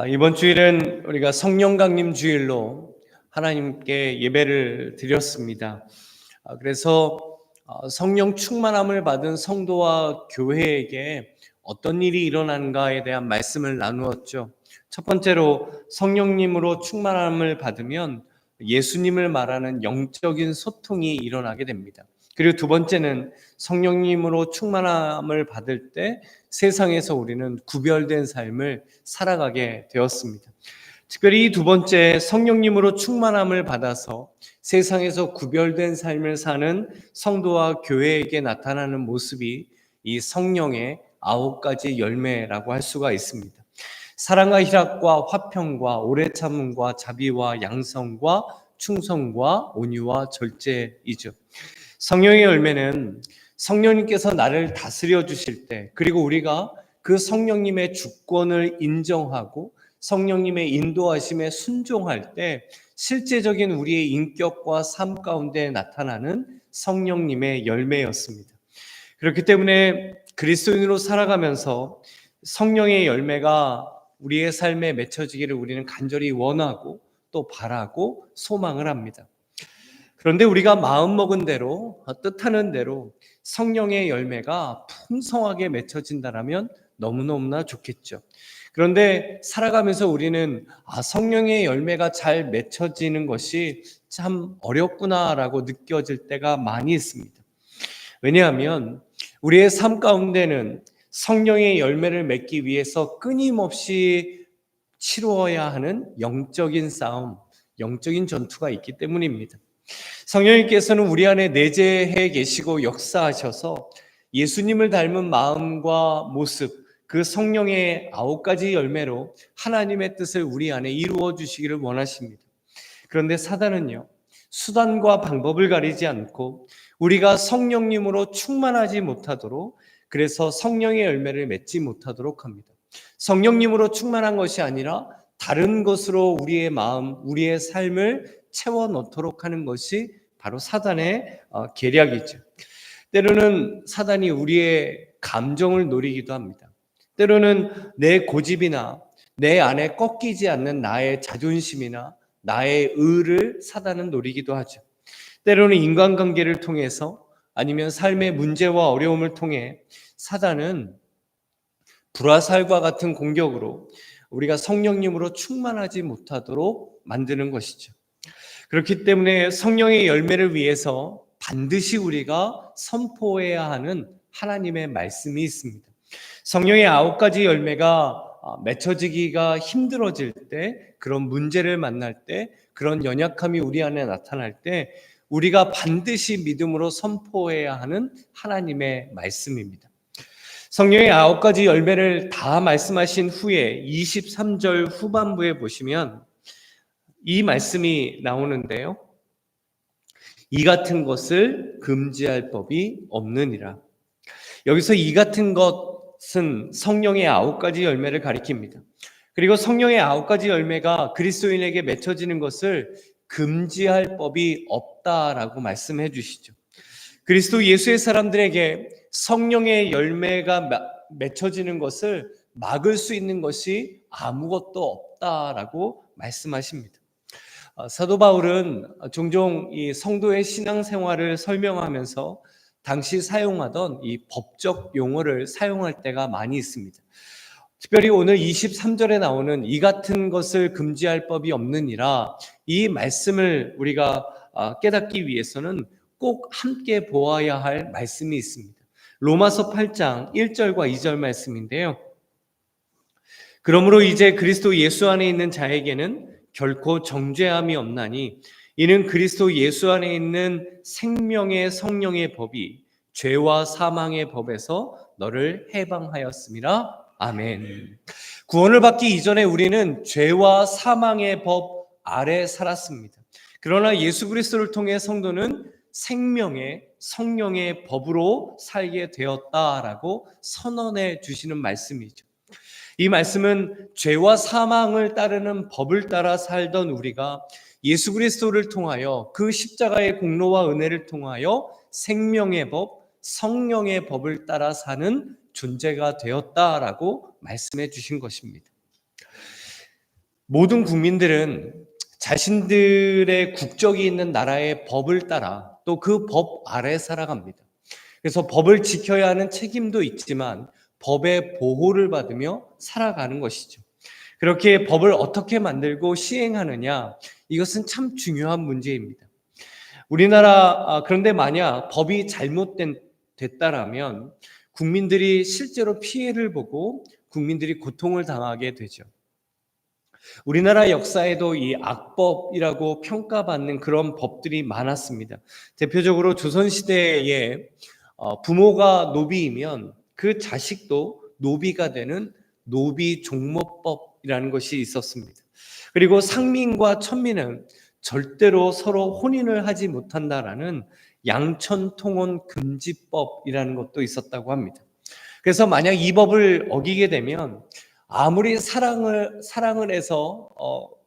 이번 주일은 우리가 성령 강림 주일로 하나님께 예배를 드렸습니다. 그래서 성령 충만함을 받은 성도와 교회에게 어떤 일이 일어나는가에 대한 말씀을 나누었죠. 첫 번째로 성령님으로 충만함을 받으면 예수님을 말하는 영적인 소통이 일어나게 됩니다. 그리고 두 번째는 성령님으로 충만함을 받을 때 세상에서 우리는 구별된 삶을 살아가게 되었습니다. 특별히 이 두 번째, 성령님으로 충만함을 받아서 세상에서 구별된 삶을 사는 성도와 교회에게 나타나는 모습이 이 성령의 9가지 열매라고 할 수가 있습니다. 사랑과 희락과 화평과 오래 참음과 자비와 양성과 충성과 온유와 절제이죠. 성령의 열매는 성령님께서 나를 다스려 주실 때, 그리고 우리가 그 성령님의 주권을 인정하고 성령님의 인도하심에 순종할 때 실제적인 우리의 인격과 삶 가운데 나타나는 성령님의 열매였습니다. 그렇기 때문에 그리스도인으로 살아가면서 성령의 열매가 우리의 삶에 맺혀지기를 우리는 간절히 원하고 또 바라고 소망을 합니다. 그런데 우리가 마음먹은 대로, 뜻하는 대로 성령의 열매가 풍성하게 맺혀진다면 너무너무나 좋겠죠. 그런데 살아가면서 우리는 성령의 열매가 잘 맺혀지는 것이 참 어렵구나라고 느껴질 때가 많이 있습니다. 왜냐하면 우리의 삶 가운데는 성령의 열매를 맺기 위해서 끊임없이 치루어야 하는 영적인 싸움, 영적인 전투가 있기 때문입니다. 성령님께서는 우리 안에 내재해 계시고 역사하셔서 예수님을 닮은 마음과 모습, 그 성령의 9가지 열매로 하나님의 뜻을 우리 안에 이루어 주시기를 원하십니다. 그런데 사단은요, 수단과 방법을 가리지 않고 우리가 성령님으로 충만하지 못하도록, 그래서 성령의 열매를 맺지 못하도록 합니다. 성령님으로 충만한 것이 아니라 다른 것으로 우리의 마음, 우리의 삶을 채워넣도록 하는 것이 바로 사단의 계략이죠. 때로는 사단이 우리의 감정을 노리기도 합니다. 때로는 내 고집이나 내 안에 꺾이지 않는 나의 자존심이나 나의 의를 사단은 노리기도 하죠. 때로는 인간관계를 통해서 아니면 삶의 문제와 어려움을 통해 사단은 불화살과 같은 공격으로 우리가 성령님으로 충만하지 못하도록 만드는 것이죠. 그렇기 때문에 성령의 열매를 위해서 반드시 우리가 선포해야 하는 하나님의 말씀이 있습니다. 성령의 9가지 열매가 맺혀지기가 힘들어질 때, 그런 문제를 만날 때, 그런 연약함이 우리 안에 나타날 때 우리가 반드시 믿음으로 선포해야 하는 하나님의 말씀입니다. 성령의 9가지 열매를 다 말씀하신 후에 23절 후반부에 보시면 이 말씀이 나오는데요. 이 같은 것을 금지할 법이 없느니라. 여기서 이 같은 것은 성령의 9가지 열매를 가리킵니다. 그리고 성령의 9가지 열매가 그리스도인에게 맺혀지는 것을 금지할 법이 없다라고 말씀해 주시죠. 그리스도 예수의 사람들에게 성령의 열매가 맺혀지는 것을 막을 수 있는 것이 아무것도 없다라고 말씀하십니다. 사도 바울은 종종 이 성도의 신앙생활을 설명하면서 당시 사용하던 이 법적 용어를 사용할 때가 많이 있습니다. 특별히 오늘 23절에 나오는 이 같은 것을 금지할 법이 없느니라, 이 말씀을 우리가 깨닫기 위해서는 꼭 함께 보아야 할 말씀이 있습니다. 로마서 8장 1절과 2절 말씀인데요. 그러므로 이제 그리스도 예수 안에 있는 자에게는 결코 정죄함이 없나니 이는 그리스도 예수 안에 있는 생명의 성령의 법이 죄와 사망의 법에서 너를 해방하였음이라. 아멘. 구원을 받기 이전에 우리는 죄와 사망의 법 아래 살았습니다. 그러나 예수 그리스도를 통해 성도는 생명의 성령의 법으로 살게 되었다라고 선언해 주시는 말씀이죠. 이 말씀은 죄와 사망을 따르는 법을 따라 살던 우리가 예수 그리스도를 통하여 그 십자가의 공로와 은혜를 통하여 생명의 법, 성령의 법을 따라 사는 존재가 되었다라고 말씀해 주신 것입니다. 모든 국민들은 자신들의 국적이 있는 나라의 법을 따라 또 그 법 아래 살아갑니다. 그래서 법을 지켜야 하는 책임도 있지만 법의 보호를 받으며 살아가는 것이죠. 그렇게 법을 어떻게 만들고 시행하느냐, 이것은 참 중요한 문제입니다. 그런데 만약 법이 됐다라면 국민들이 실제로 피해를 보고 국민들이 고통을 당하게 되죠. 우리나라 역사에도 이 악법이라고 평가받는 그런 법들이 많았습니다. 대표적으로 조선시대에 부모가 노비이면 그 자식도 노비가 되는 노비종모법이라는 것이 있었습니다. 그리고 상민과 천민은 절대로 서로 혼인을 하지 못한다라는 양천통혼 금지법이라는 것도 있었다고 합니다. 그래서 만약 이 법을 어기게 되면 아무리 사랑을 해서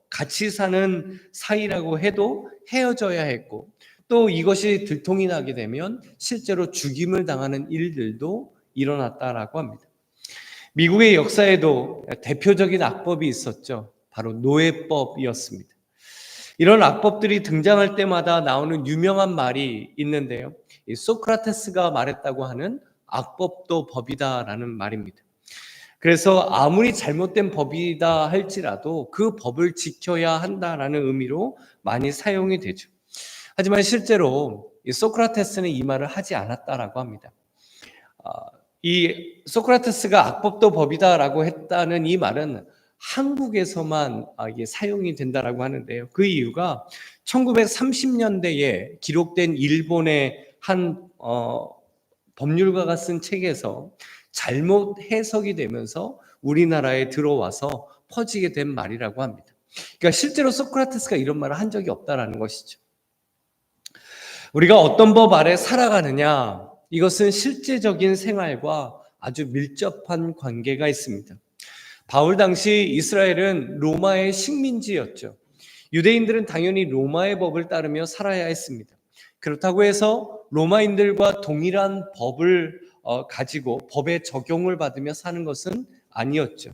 같이 사는 사이라고 해도 헤어져야 했고, 또 이것이 들통이 나게 되면 실제로 죽임을 당하는 일들도 일어났다라고 합니다. 미국의 역사에도 대표적인 악법이 있었죠. 바로 노예법이었습니다. 이런 악법들이 등장할 때마다 나오는 유명한 말이 있는데요. 이 소크라테스가 말했다고 하는 악법도 법이다라는 말입니다. 그래서 아무리 잘못된 법이다 할지라도 그 법을 지켜야 한다라는 의미로 많이 사용이 되죠. 하지만 실제로 이 소크라테스는 이 말을 하지 않았다라고 합니다. 이 소크라테스가 악법도 법이다라고 했다는 이 말은 한국에서만 이게 사용이 된다라고 하는데요. 그 이유가 1930년대에 기록된 일본의 한 법률가가 쓴 책에서 잘못 해석이 되면서 우리나라에 들어와서 퍼지게 된 말이라고 합니다. 그러니까 실제로 소크라테스가 이런 말을 한 적이 없다라는 것이죠. 우리가 어떤 법 아래 살아가느냐, 이것은 실제적인 생활과 아주 밀접한 관계가 있습니다. 바울 당시 이스라엘은 로마의 식민지였죠. 유대인들은 당연히 로마의 법을 따르며 살아야 했습니다. 그렇다고 해서 로마인들과 동일한 법을 가지고 법의 적용을 받으며 사는 것은 아니었죠.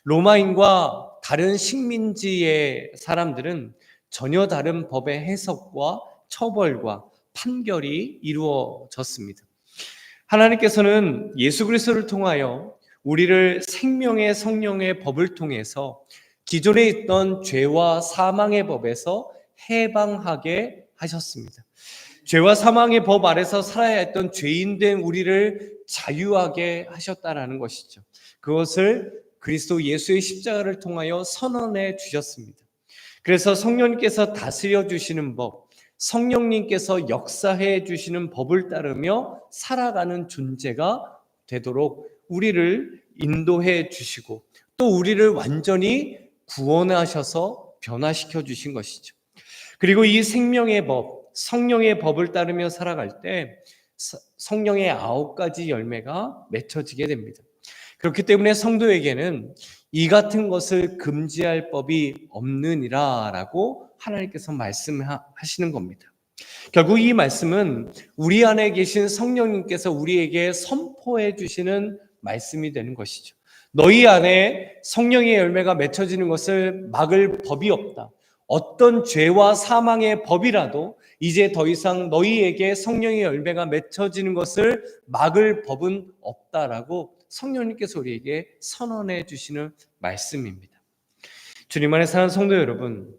로마인과 다른 식민지의 사람들은 전혀 다른 법의 해석과 처벌과 판결이 이루어졌습니다. 하나님께서는 예수 그리스도를 통하여 우리를 생명의 성령의 법을 통해서 기존에 있던 죄와 사망의 법에서 해방하게 하셨습니다. 죄와 사망의 법 아래서 살아야 했던 죄인된 우리를 자유하게 하셨다라는 것이죠. 그것을 그리스도 예수의 십자가를 통하여 선언해 주셨습니다. 그래서 성령님께서 다스려 주시는 법, 성령님께서 역사해 주시는 법을 따르며 살아가는 존재가 되도록 우리를 인도해 주시고 또 우리를 완전히 구원하셔서 변화시켜 주신 것이죠. 그리고 이 생명의 법, 성령의 법을 따르며 살아갈 때 성령의 9가지 열매가 맺혀지게 됩니다. 그렇기 때문에 성도에게는 이 같은 것을 금지할 법이 없느니라 라고 하나님께서 말씀하시는 겁니다. 결국 이 말씀은 우리 안에 계신 성령님께서 우리에게 선포해 주시는 말씀이 되는 것이죠. 너희 안에 성령의 열매가 맺혀지는 것을 막을 법이 없다. 어떤 죄와 사망의 법이라도 이제 더 이상 너희에게 성령의 열매가 맺혀지는 것을 막을 법은 없다라고 성령님께서 우리에게 선언해 주시는 말씀입니다. 주님 안에 사는 성도 여러분,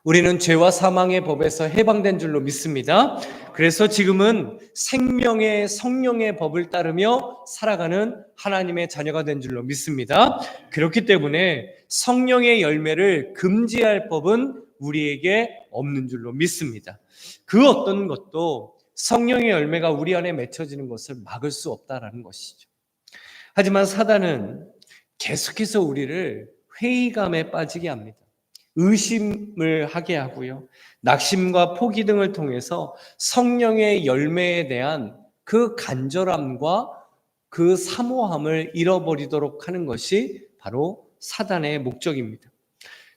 우리는 죄와 사망의 법에서 해방된 줄로 믿습니다. 그래서 지금은 생명의 성령의 법을 따르며 살아가는 하나님의 자녀가 된 줄로 믿습니다. 그렇기 때문에 성령의 열매를 금지할 법은 우리에게 없는 줄로 믿습니다. 그 어떤 것도 성령의 열매가 우리 안에 맺혀지는 것을 막을 수 없다라는 것이죠. 하지만 사단은 계속해서 우리를 회의감에 빠지게 합니다. 의심을 하게 하고요. 낙심과 포기 등을 통해서 성령의 열매에 대한 그 간절함과 그 사모함을 잃어버리도록 하는 것이 바로 사단의 목적입니다.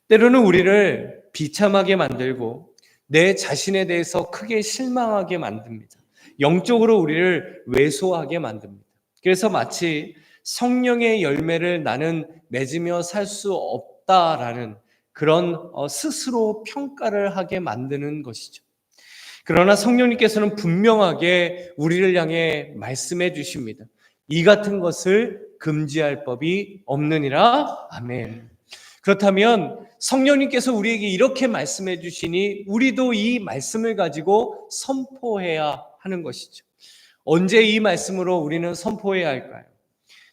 때로는 우리를 비참하게 만들고 내 자신에 대해서 크게 실망하게 만듭니다. 영적으로 우리를 왜소하게 만듭니다. 그래서 마치 성령의 열매를 나는 맺으며 살 수 없다라는 그런 스스로 평가를 하게 만드는 것이죠. 그러나 성령님께서는 분명하게 우리를 향해 말씀해 주십니다. 이 같은 것을 금지할 법이 없느니라. 아멘. 그렇다면 성령님께서 우리에게 이렇게 말씀해 주시니 우리도 이 말씀을 가지고 선포해야 하는 것이죠. 언제 이 말씀으로 우리는 선포해야 할까요?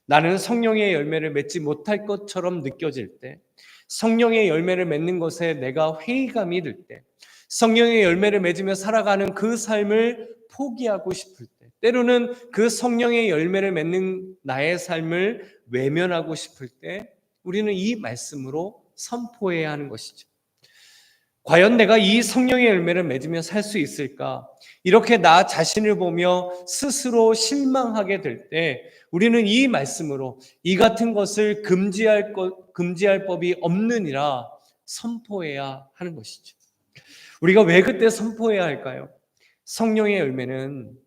나는 성령의 열매를 맺지 못할 것처럼 느껴질 때, 성령의 열매를 맺는 것에 내가 회의감이 들 때, 성령의 열매를 맺으며 살아가는 그 삶을 포기하고 싶을 때, 때로는 그 성령의 열매를 맺는 나의 삶을 외면하고 싶을 때 우리는 이 말씀으로 선포해야 하는 것이죠. 과연 내가 이 성령의 열매를 맺으며 살 수 있을까? 이렇게 나 자신을 보며 스스로 실망하게 될 때 우리는 이 말씀으로 이 같은 것을 금지할 법이 없느니라 선포해야 하는 것이죠. 우리가 왜 그때 선포해야 할까요? 성령의 열매는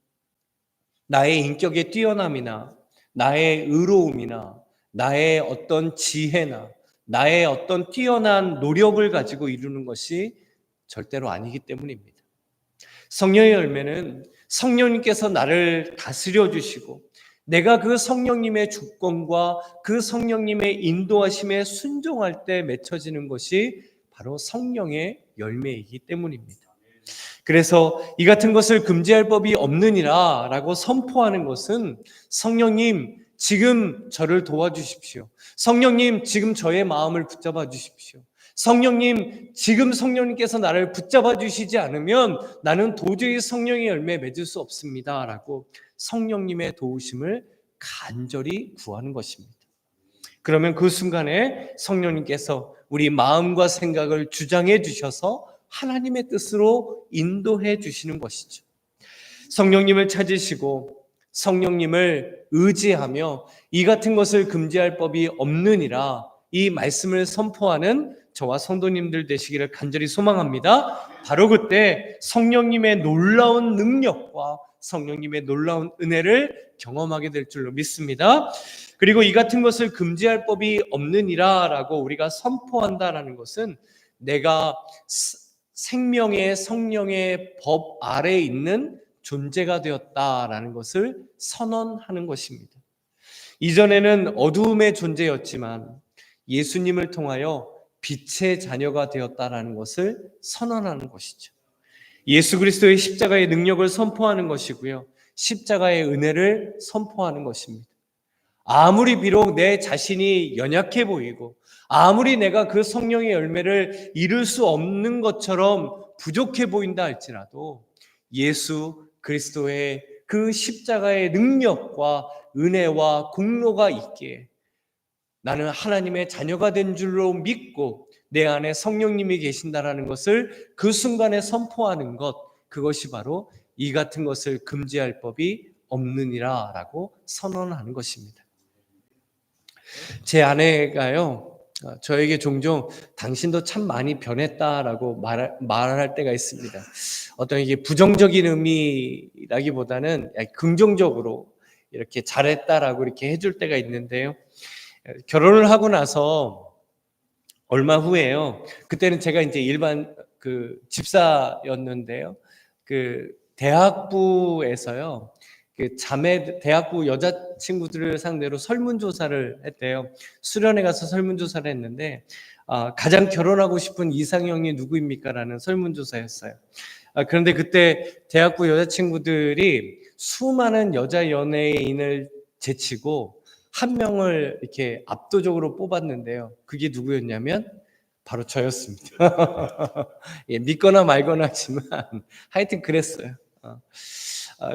나의 인격의 뛰어남이나 나의 의로움이나 나의 어떤 지혜나 나의 어떤 뛰어난 노력을 가지고 이루는 것이 절대로 아니기 때문입니다. 성령의 열매는 성령님께서 나를 다스려 주시고 내가 그 성령님의 주권과 그 성령님의 인도하심에 순종할 때 맺혀지는 것이 바로 성령의 열매이기 때문입니다. 그래서 이 같은 것을 금지할 법이 없느니라 라고 선포하는 것은 성령님 지금 저를 도와주십시오. 성령님 지금 저의 마음을 붙잡아 주십시오. 성령님 지금 성령님께서 나를 붙잡아 주시지 않으면 나는 도저히 성령의 열매 맺을 수 없습니다 라고 성령님의 도우심을 간절히 구하는 것입니다. 그러면 그 순간에 성령님께서 우리 마음과 생각을 주장해 주셔서 하나님의 뜻으로 인도해 주시는 것이죠. 성령님을 찾으시고 성령님을 의지하며 이 같은 것을 금지할 법이 없느니라 이 말씀을 선포하는 저와 성도님들 되시기를 간절히 소망합니다. 바로 그때 성령님의 놀라운 능력과 성령님의 놀라운 은혜를 경험하게 될 줄로 믿습니다. 그리고 이 같은 것을 금지할 법이 없느니라 라고 우리가 선포한다라는 것은 내가 생명의 성령의 법 아래에 있는 존재가 되었다라는 것을 선언하는 것입니다. 이전에는 어두움의 존재였지만 예수님을 통하여 빛의 자녀가 되었다라는 것을 선언하는 것이죠. 예수 그리스도의 십자가의 능력을 선포하는 것이고요. 십자가의 은혜를 선포하는 것입니다. 아무리 비록 내 자신이 연약해 보이고 아무리 내가 그 성령의 열매를 이룰 수 없는 것처럼 부족해 보인다 할지라도 예수 그리스도의 그 십자가의 능력과 은혜와 공로가 있기에 나는 하나님의 자녀가 된 줄로 믿고 내 안에 성령님이 계신다라는 것을 그 순간에 선포하는 것, 그것이 바로 이 같은 것을 금지할 법이 없느니라 라고 선언하는 것입니다. 제 아내가요, 저에게 종종 당신도 참 많이 변했다라고 말할 때가 있습니다. 어떤 이게 부정적인 의미라기보다는 긍정적으로 이렇게 잘했다라고 이렇게 해줄 때가 있는데요. 결혼을 하고 나서 얼마 후에요. 그때는 제가 이제 일반 집사였는데요. 대학부에서요. 대학부 여자친구들을 상대로 설문조사를 했대요. 수련회 가서 설문조사를 했는데 가장 결혼하고 싶은 이상형이 누구입니까? 라는 설문조사였어요. 그런데 그때 대학부 여자친구들이 수많은 여자 연예인을 제치고 한 명을 이렇게 압도적으로 뽑았는데요. 그게 누구였냐면 바로 저였습니다. 예, 믿거나 말거나 하지만 하여튼 그랬어요.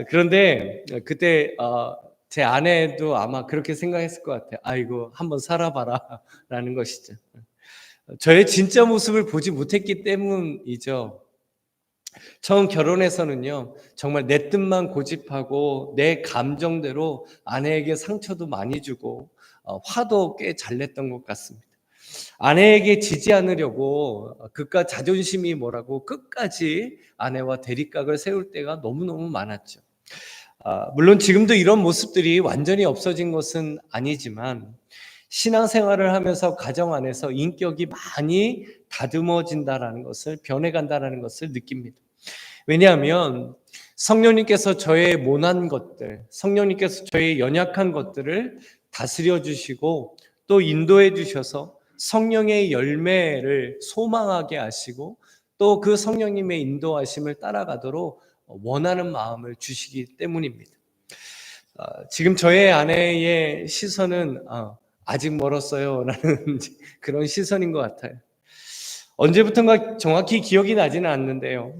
그런데 그때 제 아내도 아마 그렇게 생각했을 것 같아요. 아이고 한번 살아봐라 라는 것이죠. 저의 진짜 모습을 보지 못했기 때문이죠. 처음 결혼해서는요, 정말 내 뜻만 고집하고 내 감정대로 아내에게 상처도 많이 주고 화도 꽤 잘 냈던 것 같습니다. 아내에게 지지 않으려고 그깟 자존심이 뭐라고 끝까지 아내와 대립각을 세울 때가 너무너무 많았죠. 물론 지금도 이런 모습들이 완전히 없어진 것은 아니지만 신앙생활을 하면서 가정 안에서 인격이 많이 다듬어진다라는 것을, 변해간다라는 것을 느낍니다. 왜냐하면 성령님께서 저의 모난 것들, 성령님께서 저의 연약한 것들을 다스려 주시고 또 인도해 주셔서 성령의 열매를 소망하게 하시고 또 그 성령님의 인도하심을 따라가도록 원하는 마음을 주시기 때문입니다. 지금 저의 아내의 시선은 아직 멀었어요 라는 그런 시선인 것 같아요. 언제부턴가 정확히 기억이 나지는 않는데요,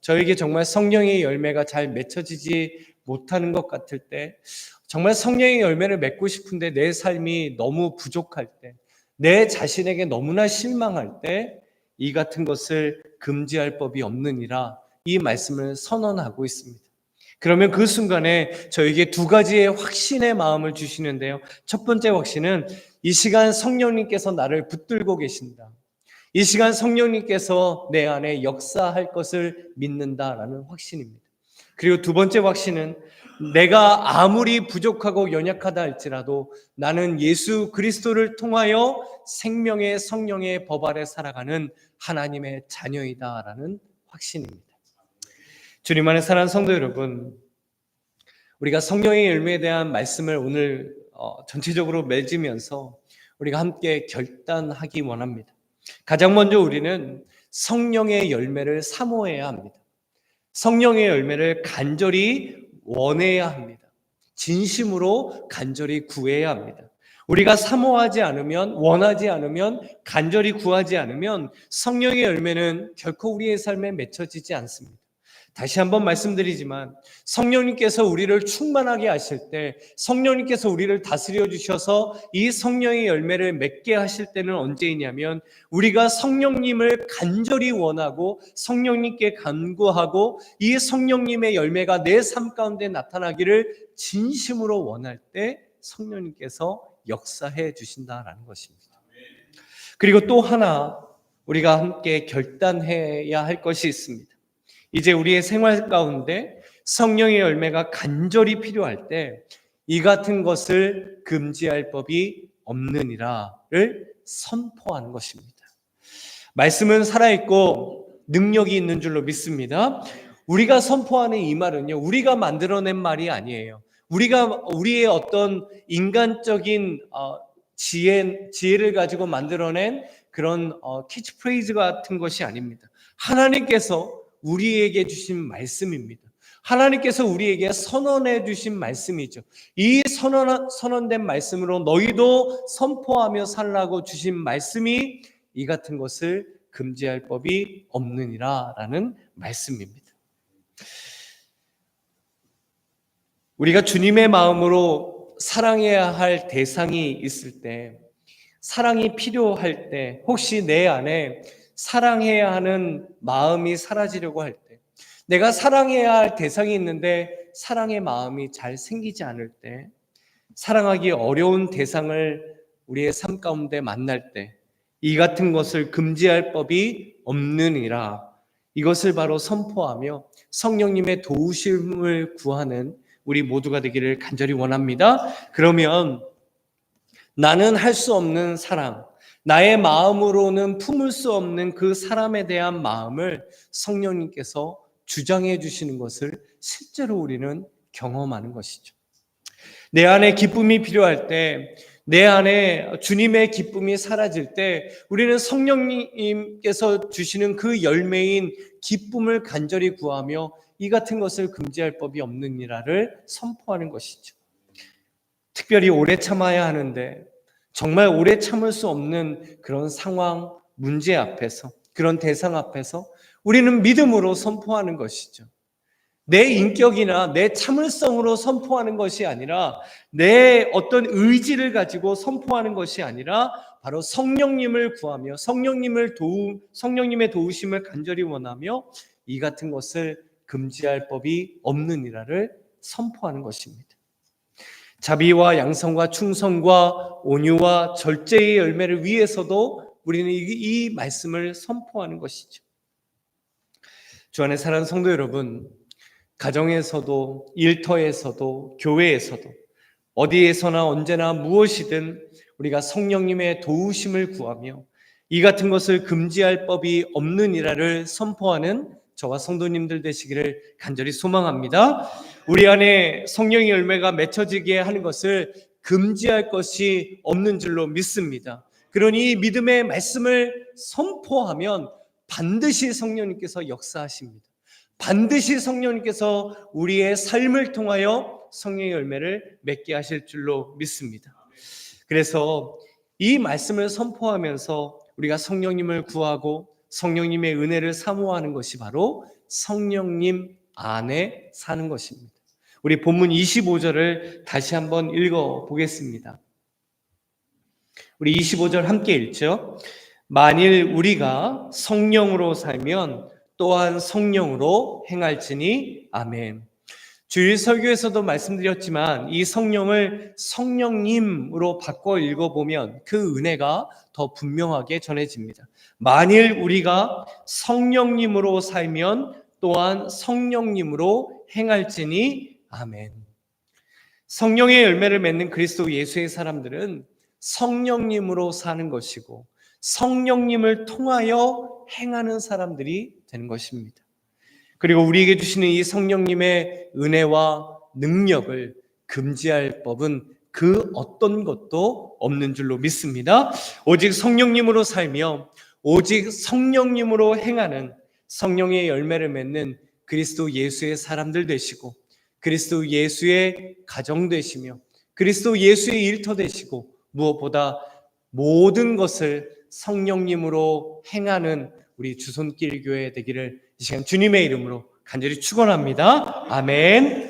저에게 정말 성령의 열매가 잘 맺혀지지 못하는 것 같을 때, 정말 성령의 열매를 맺고 싶은데 내 삶이 너무 부족할 때, 내 자신에게 너무나 실망할 때 이 같은 것을 금지할 법이 없느니라 이 말씀을 선언하고 있습니다. 그러면 그 순간에 저에게 두 가지의 확신의 마음을 주시는데요, 첫 번째 확신은 이 시간 성령님께서 나를 붙들고 계신다, 이 시간 성령님께서 내 안에 역사할 것을 믿는다라는 확신입니다. 그리고 두 번째 확신은 내가 아무리 부족하고 연약하다 할지라도 나는 예수 그리스도를 통하여 생명의 성령의 법 아래 살아가는 하나님의 자녀이다라는 확신입니다. 주님 안에 사랑하는 성도 여러분, 우리가 성령의 열매에 대한 말씀을 오늘 전체적으로 맺으면서 우리가 함께 결단하기 원합니다. 가장 먼저 우리는 성령의 열매를 사모해야 합니다. 성령의 열매를 간절히 원해야 합니다. 진심으로 간절히 구해야 합니다. 우리가 사모하지 않으면, 원하지 않으면, 간절히 구하지 않으면 성령의 열매는 결코 우리의 삶에 맺혀지지 않습니다. 다시 한번 말씀드리지만 성령님께서 우리를 충만하게 하실 때, 성령님께서 우리를 다스려 주셔서 이 성령의 열매를 맺게 하실 때는 언제이냐면 우리가 성령님을 간절히 원하고 성령님께 간구하고 이 성령님의 열매가 내 삶 가운데 나타나기를 진심으로 원할 때 성령님께서 역사해 주신다라는 것입니다. 그리고 또 하나 우리가 함께 결단해야 할 것이 있습니다. 이제 우리의 생활 가운데 성령의 열매가 간절히 필요할 때 이 같은 것을 금지할 법이 없느니라를 선포하는 것입니다. 말씀은 살아있고 능력이 있는 줄로 믿습니다. 우리가 선포하는 이 말은요, 우리가 만들어낸 말이 아니에요. 우리의 어떤 인간적인 지혜를 가지고 만들어낸 그런 캐치프레이즈 같은 것이 아닙니다. 하나님께서 우리에게 주신 말씀입니다. 하나님께서 우리에게 선언해 주신 말씀이죠. 이 선언된 말씀으로 너희도 선포하며 살라고 주신 말씀이 이 같은 것을 금지할 법이 없느니라 라는 말씀입니다. 우리가 주님의 마음으로 사랑해야 할 대상이 있을 때, 사랑이 필요할 때, 혹시 내 안에 사랑해야 하는 마음이 사라지려고 할 때, 내가 사랑해야 할 대상이 있는데 사랑의 마음이 잘 생기지 않을 때, 사랑하기 어려운 대상을 우리의 삶 가운데 만날 때 이 같은 것을 금지할 법이 없느니라, 이것을 바로 선포하며 성령님의 도우심을 구하는 우리 모두가 되기를 간절히 원합니다. 그러면 나는 할 수 없는 사랑, 나의 마음으로는 품을 수 없는 그 사람에 대한 마음을 성령님께서 주장해 주시는 것을 실제로 우리는 경험하는 것이죠. 내 안에 기쁨이 필요할 때, 내 안에 주님의 기쁨이 사라질 때 우리는 성령님께서 주시는 그 열매인 기쁨을 간절히 구하며 이 같은 것을 금지할 법이 없느니라를 선포하는 것이죠. 특별히 오래 참아야 하는데 정말 오래 참을 수 없는 그런 상황, 문제 앞에서, 그런 대상 앞에서 우리는 믿음으로 선포하는 것이죠. 내 인격이나 내 참을성으로 선포하는 것이 아니라, 내 어떤 의지를 가지고 선포하는 것이 아니라 바로 성령님을 구하며 성령님의 도우심을 간절히 원하며 이 같은 것을 금지할 법이 없느니라를 선포하는 것입니다. 자비와 양성과 충성과 온유와 절제의 열매를 위해서도 우리는 이 말씀을 선포하는 것이죠. 주 안에 사랑하는 성도 여러분, 가정에서도 일터에서도 교회에서도 어디에서나 언제나 무엇이든 우리가 성령님의 도우심을 구하며 이 같은 것을 금지할 법이 없느니라를 선포하는 저와 성도님들 되시기를 간절히 소망합니다. 우리 안에 성령의 열매가 맺혀지게 하는 것을 금지할 것이 없는 줄로 믿습니다. 그러니 이 믿음의 말씀을 선포하면 반드시 성령님께서 역사하십니다. 반드시 성령님께서 우리의 삶을 통하여 성령의 열매를 맺게 하실 줄로 믿습니다. 그래서 이 말씀을 선포하면서 우리가 성령님을 구하고 성령님의 은혜를 사모하는 것이 바로 성령님 안에 사는 것입니다. 우리 본문 25절을 다시 한번 읽어 보겠습니다. 우리 25절 함께 읽죠. 만일 우리가 성령으로 살면 또한 성령으로 행할지니 아멘. 주일 설교에서도 말씀드렸지만 이 성령을 성령님으로 바꿔 읽어보면 그 은혜가 더 분명하게 전해집니다. 만일 우리가 성령님으로 살면 또한 성령님으로 행할지니 아멘. 성령의 열매를 맺는 그리스도 예수의 사람들은 성령님으로 사는 것이고 성령님을 통하여 행하는 사람들이 되는 것입니다. 그리고 우리에게 주시는 이 성령님의 은혜와 능력을 금지할 법은 그 어떤 것도 없는 줄로 믿습니다. 오직 성령님으로 살며 오직 성령님으로 행하는 성령의 열매를 맺는 그리스도 예수의 사람들 되시고 그리스도 예수의 가정 되시며 그리스도 예수의 일터 되시고 무엇보다 모든 것을 성령님으로 행하는 우리 주손길 교회 되기를 이 시간 주님의 이름으로 간절히 축원합니다. 아멘.